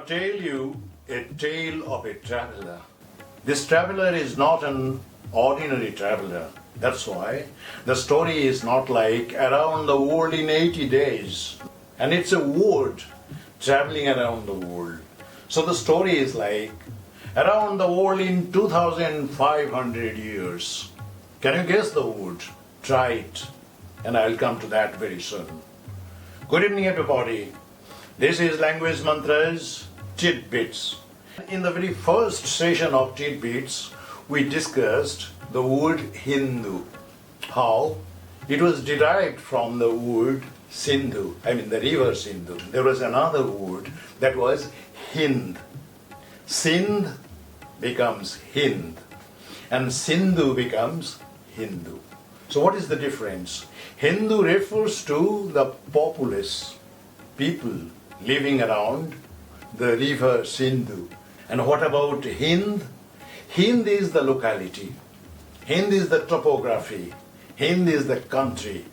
tell you a tale of a traveler. This traveler is not an ordinary traveler. That's why the story is not like around the world in 80 days. And it's a word traveling around the world. So the story is like around the world in 2500 years. Can you guess the word? Try it. And I'll come to that very soon. Good evening, everybody. This is Language Mantras Titbits. In the very first session of Titbits, we discussed the word Hindu. How it was derived from the word Sindhu, the river Sindhu. There was another word that was hend. Sindh becomes hind and Sindhu becomes Hindu. So what is the difference? Hindu refers to the populace, people living around the river Sindhu. And what about Hind? Hind is the locality. Hind is the topography. Hind is the country.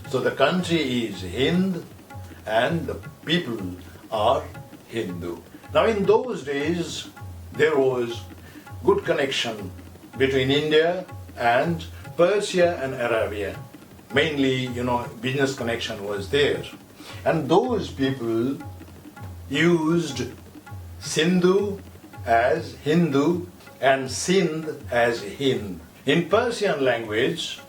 So the country is Hind and the people are Hindu. Now in those days there was good connection between India and Persia and Arabia. Mainly, business connection was there. And those people used Sindhu as Hindu and Sindh as Hind. In Persian language,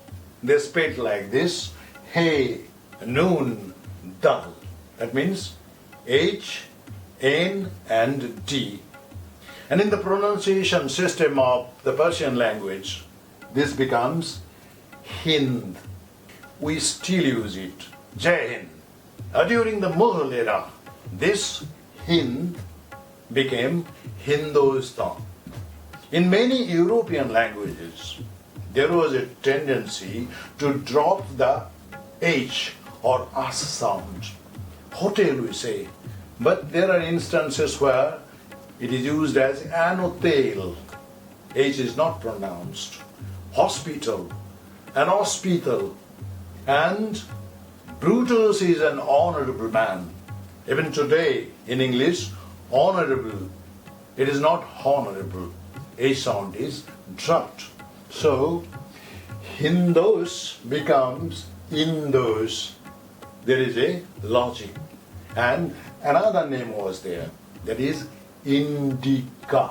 they spelled like this: He, Noon, Dal. That means H, N and D. And in the pronunciation system of the Persian language, this becomes Hind. We still use it. Jai Hind. During the Mughal era, this Hind became Hindustan. In many European languages, there was a tendency to drop the H or as sound. Hotel we say, but there are instances where it is used as an hotel. H is not pronounced. Hospital, an hospital. And Brutus is an honorable man. Even today in English, honorable, it is not honorable. A sound is dropped. So hindūš becomes Indus. There is a logic. And another name was there, that is Indica.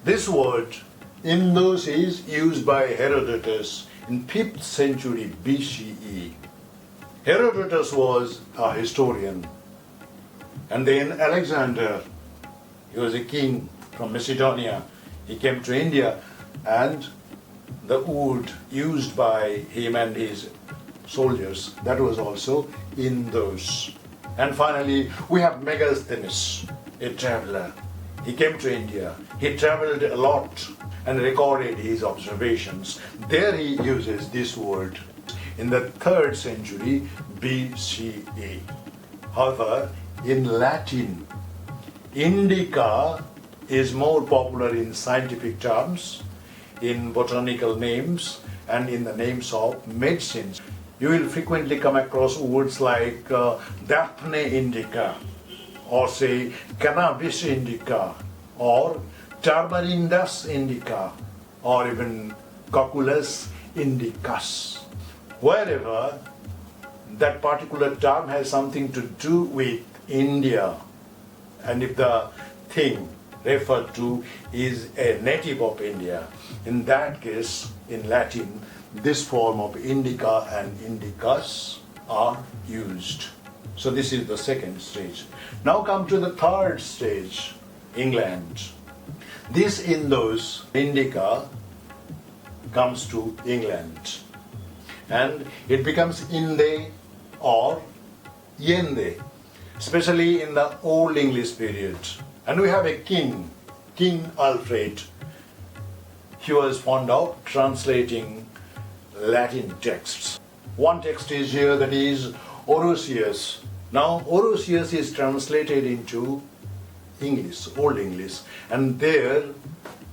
This word Indus is used by Herodotus in 5th century BCE. Herodotus was a historian. And then Alexander, he was a king from Macedonia. He came to India and the wood used by him and his soldiers, that was also Indus. And finally, we have Megasthenes, a traveler. He came to India. He traveled a lot and recorded his observations. There he uses this word in the 3rd century BCE. However, in Latin, Indica is more popular in scientific terms, in botanical names, and in the names of medicines. You will frequently come across words like Daphne indica, or say Cannabis Indica, or Indus Indica, or even Cocculus indicus. Wherever that particular term has something to do with India, and if the thing referred to is a native of India, in that case, in Latin, this form of indica and indicus are used. So this is the second stage. Now come to the third stage, England. This Indus, indica, comes to England. And it becomes Inde or Yende, especially in the Old English period. And we have a king, King Alfred. He was fond of translating Latin texts. One text is here, that is Orosius. Now Orosius is translated into English, Old English, and there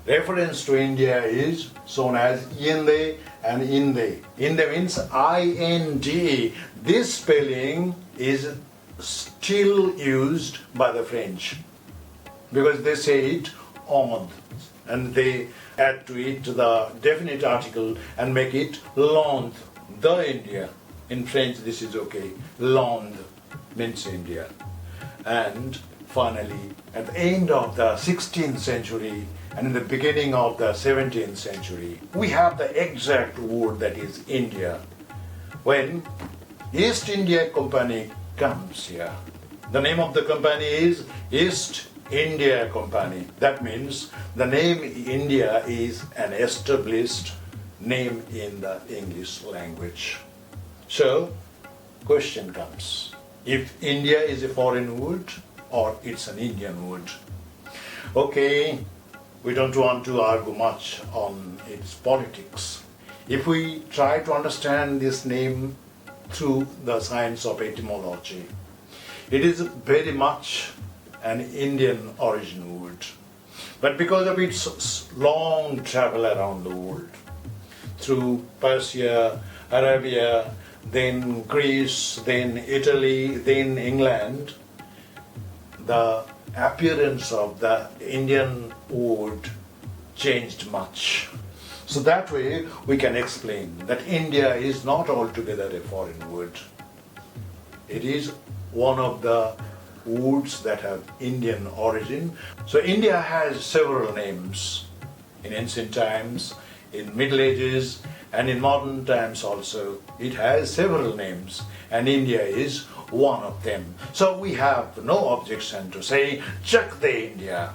reference to India is shown as Yende and Inde. Inde means I-N-D. This spelling is still used by the French. because they say it on, and they add to it the definite article and make it land, the India. In French this is okay, land means India. And finally, at the end of the 16th century and in the beginning of the 17th century, we have the exact word that is India. When East India Company comes here, the name of the company is East India Company. That means the name India is an established name in the English language. So, question comes, if India is a foreign word or it's an Indian word. Okay, we don't want to argue much on its politics. If we try to understand this name through the science of etymology, it is very much an Indian origin word. But because of its long travel around the world, through Persia, Arabia, then Greece, then Italy, then England, the appearance of the Indian word changed much. So that way we can explain that India is not altogether a foreign word. It is one of the words that have Indian origin. So India has several names in ancient times, in Middle Ages, and in modern times also. It has several names, and India is one of them. So we have no objection to say, check the India.